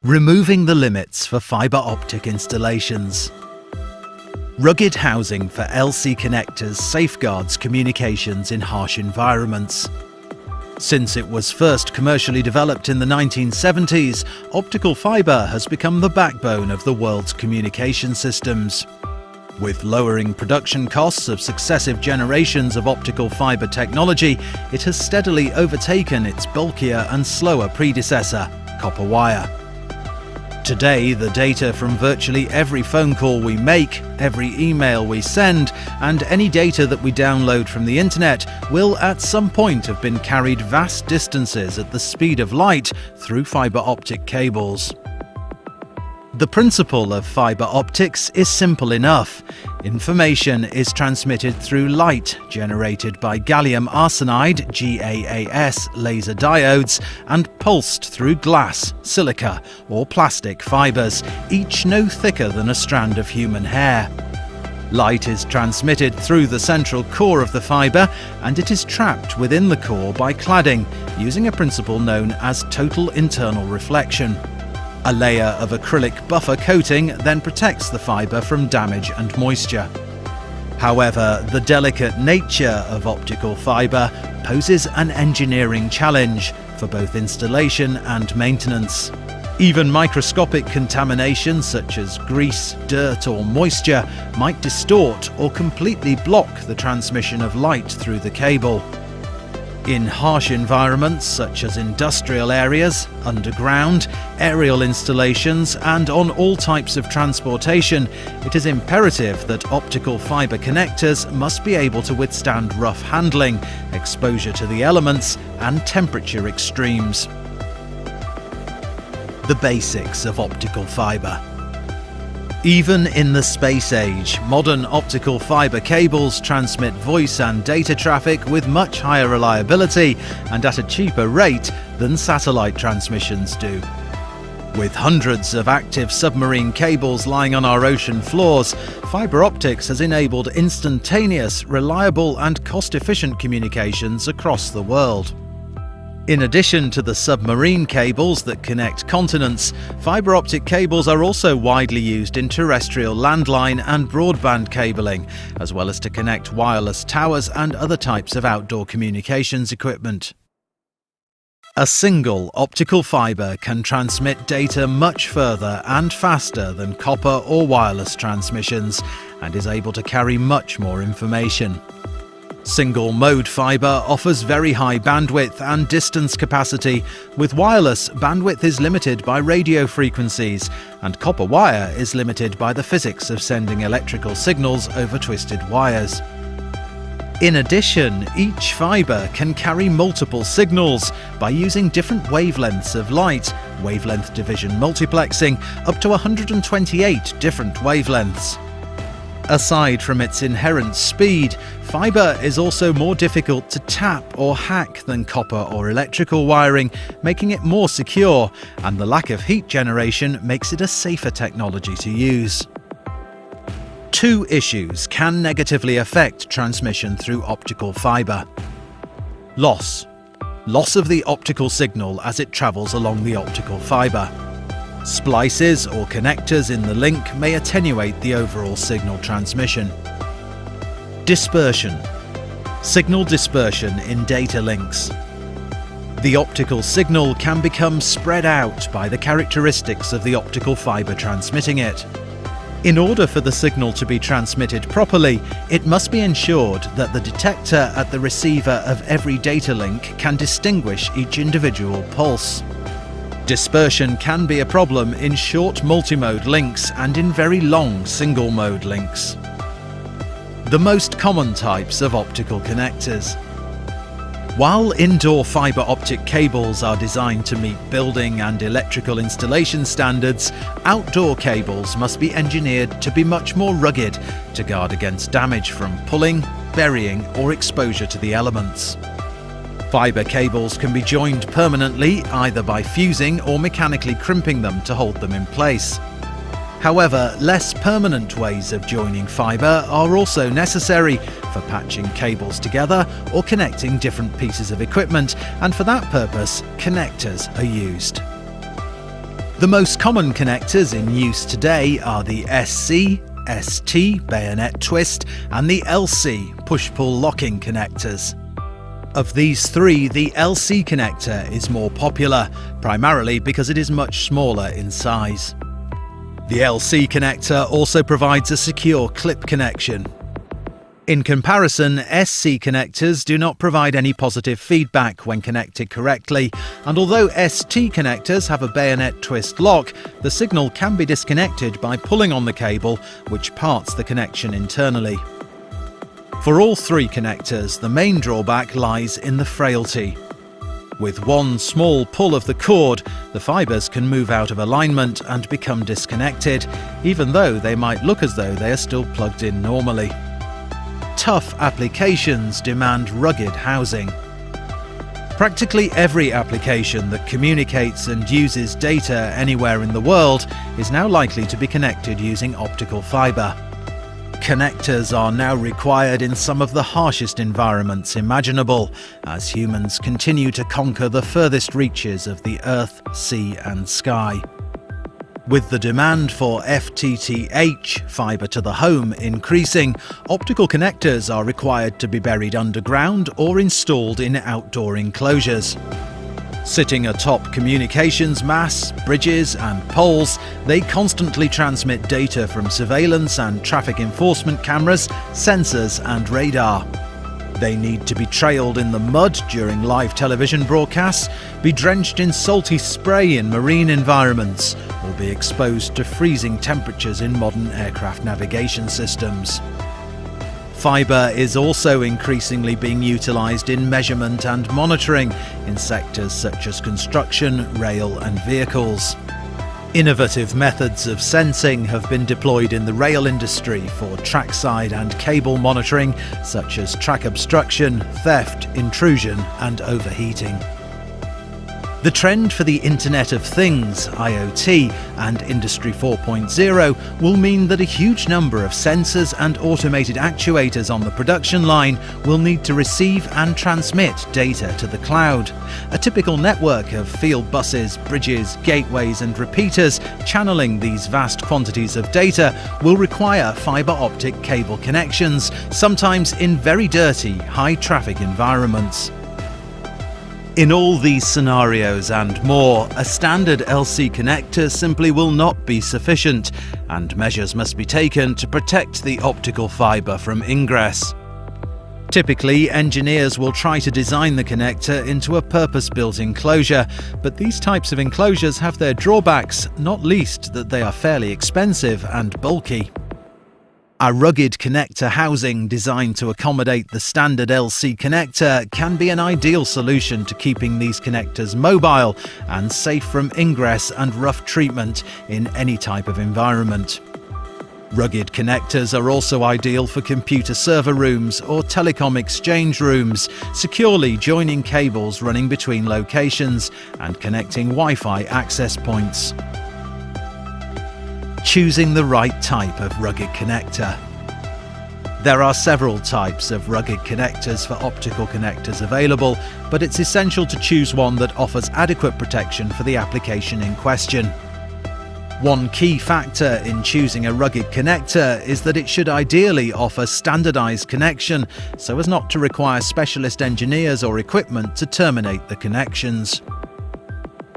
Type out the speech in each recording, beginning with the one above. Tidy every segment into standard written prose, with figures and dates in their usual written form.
Removing the limits for fibre optic installations. Rugged housing for LC connectors safeguards communications in harsh environments. Since it was first commercially developed in the 1970s, optical fibre has become the backbone of the world's communication systems. With lowering production costs of successive generations of optical fibre technology, it has steadily overtaken its bulkier and slower predecessor, copper wire. Today, the data from virtually every phone call we make, every email we send, and any data that we download from the internet will at some point have been carried vast distances at the speed of light through fibre optic cables. The principle of fibre optics is simple enough. Information is transmitted through light generated by gallium arsenide (GaAs) laser diodes and pulsed through glass, silica or plastic fibres, each no thicker than a strand of human hair. Light is transmitted through the central core of the fibre, and it is trapped within the core by cladding, using a principle known as total internal reflection. A layer of acrylic buffer coating then protects the fibre from damage and moisture. However, the delicate nature of optical fibre poses an engineering challenge for both installation and maintenance. Even microscopic contamination such as grease, dirt or moisture might distort or completely block the transmission of light through the cable. In harsh environments such as industrial areas, underground, aerial installations and on all types of transportation, it is imperative that optical fibre connectors must be able to withstand rough handling, exposure to the elements and temperature extremes. The basics of optical fibre. Even in the space age, modern optical fibre cables transmit voice and data traffic with much higher reliability and at a cheaper rate than satellite transmissions do. With hundreds of active submarine cables lying on our ocean floors, fibre optics has enabled instantaneous, reliable and cost-efficient communications across the world. In addition to the submarine cables that connect continents, fibre optic cables are also widely used in terrestrial landline and broadband cabling, as well as to connect wireless towers and other types of outdoor communications equipment. A single optical fibre can transmit data much further and faster than copper or wireless transmissions, and is able to carry much more information. Single-mode fibre offers very high bandwidth and distance capacity. With wireless, bandwidth is limited by radio frequencies, and copper wire is limited by the physics of sending electrical signals over twisted wires. In addition, each fibre can carry multiple signals by using different wavelengths of light, wavelength division multiplexing, up to 128 different wavelengths. Aside from its inherent speed, fibre is also more difficult to tap or hack than copper or electrical wiring, making it more secure, and the lack of heat generation makes it a safer technology to use. Two issues can negatively affect transmission through optical fibre. Loss of the optical signal as it travels along the optical fibre. Splices or connectors in the link may attenuate the overall signal transmission. Dispersion. Signal dispersion in data links. The optical signal can become spread out by the characteristics of the optical fibre transmitting it. In order for the signal to be transmitted properly, it must be ensured that the detector at the receiver of every data link can distinguish each individual pulse. Dispersion can be a problem in short multimode links and in very long single-mode links. The most common types of optical connectors. While indoor fibre optic cables are designed to meet building and electrical installation standards, outdoor cables must be engineered to be much more rugged to guard against damage from pulling, burying or exposure to the elements. Fibre cables can be joined permanently either by fusing or mechanically crimping them to hold them in place. However, less permanent ways of joining fibre are also necessary for patching cables together or connecting different pieces of equipment, and for that purpose, connectors are used. The most common connectors in use today are the SC, ST bayonet twist and the LC push-pull locking connectors. Of these three, the LC connector is more popular, primarily because it is much smaller in size. The LC connector also provides a secure clip connection. In comparison, SC connectors do not provide any positive feedback when connected correctly, and although ST connectors have a bayonet twist lock, the signal can be disconnected by pulling on the cable, which parts the connection internally. For all three connectors, the main drawback lies in the frailty. With one small pull of the cord, the fibres can move out of alignment and become disconnected, even though they might look as though they are still plugged in normally. Tough applications demand rugged housing. Practically every application that communicates and uses data anywhere in the world is now likely to be connected using optical fibre. Connectors are now required in some of the harshest environments imaginable, as humans continue to conquer the furthest reaches of the earth, sea and sky. With the demand for FTTH, fibre to the home, increasing, optical connectors are required to be buried underground or installed in outdoor enclosures. Sitting atop communications masts, bridges and poles, they constantly transmit data from surveillance and traffic enforcement cameras, sensors and radar. They need to be trailed in the mud during live television broadcasts, be drenched in salty spray in marine environments, or be exposed to freezing temperatures in modern aircraft navigation systems. Fibre is also increasingly being utilised in measurement and monitoring in sectors such as construction, rail and vehicles. Innovative methods of sensing have been deployed in the rail industry for trackside and cable monitoring, such as track obstruction, theft, intrusion and overheating. The trend for the Internet of Things, IoT, and Industry 4.0 will mean that a huge number of sensors and automated actuators on the production line will need to receive and transmit data to the cloud. A typical network of field buses, bridges, gateways and repeaters channeling these vast quantities of data will require fibre optic cable connections, sometimes in very dirty, high-traffic environments. In all these scenarios and more, a standard LC connector simply will not be sufficient, and measures must be taken to protect the optical fibre from ingress. Typically, engineers will try to design the connector into a purpose-built enclosure, but these types of enclosures have their drawbacks, not least that they are fairly expensive and bulky. A rugged connector housing designed to accommodate the standard LC connector can be an ideal solution to keeping these connectors mobile and safe from ingress and rough treatment in any type of environment. Rugged connectors are also ideal for computer server rooms or telecom exchange rooms, securely joining cables running between locations and connecting Wi-Fi access points. Choosing the right type of rugged connector. There are several types of rugged connectors for optical connectors available, but it's essential to choose one that offers adequate protection for the application in question. One key factor in choosing a rugged connector is that it should ideally offer standardized connection so as not to require specialist engineers or equipment to terminate the connections.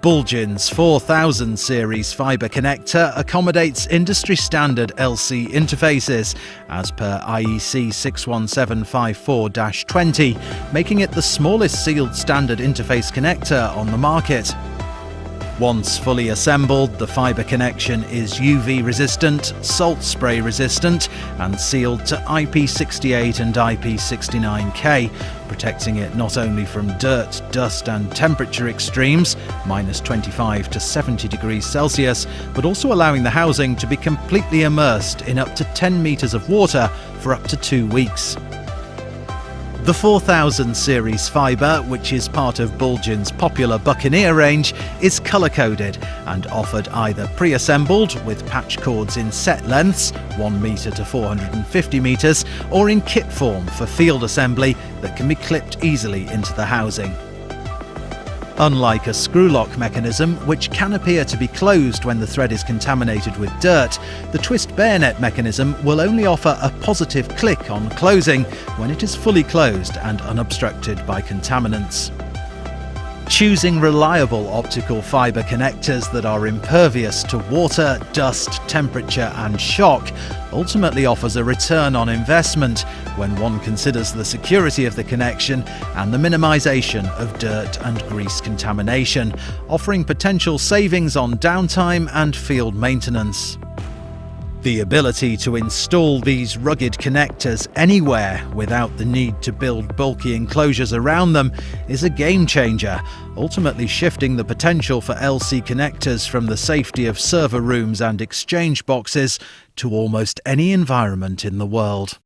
Bulgin's 4000 series fibre connector accommodates industry-standard LC interfaces, as per IEC 61754-20, making it the smallest sealed standard interface connector on the market. Once fully assembled, the fibre connection is UV resistant, salt spray resistant and sealed to IP68 and IP69K, protecting it not only from dirt, dust and temperature extremes, -25 to 70 degrees Celsius, but also allowing the housing to be completely immersed in up to 10 metres of water for up to 2 weeks. The 4000 series fibre, which is part of Bulgin's popular Buccaneer range, is colour-coded and offered either pre-assembled with patch cords in set lengths, 1 metre to 450 metres, or in kit form for field assembly that can be clipped easily into the housing. Unlike a screw-lock mechanism, which can appear to be closed when the thread is contaminated with dirt, the twist bayonet mechanism will only offer a positive click on closing when it is fully closed and unobstructed by contaminants. Choosing reliable optical fibre connectors that are impervious to water, dust, temperature and shock ultimately offers a return on investment when one considers the security of the connection and the minimisation of dirt and grease contamination, offering potential savings on downtime and field maintenance. The ability to install these rugged connectors anywhere without the need to build bulky enclosures around them is a game changer, ultimately shifting the potential for LC connectors from the safety of server rooms and exchange boxes to almost any environment in the world.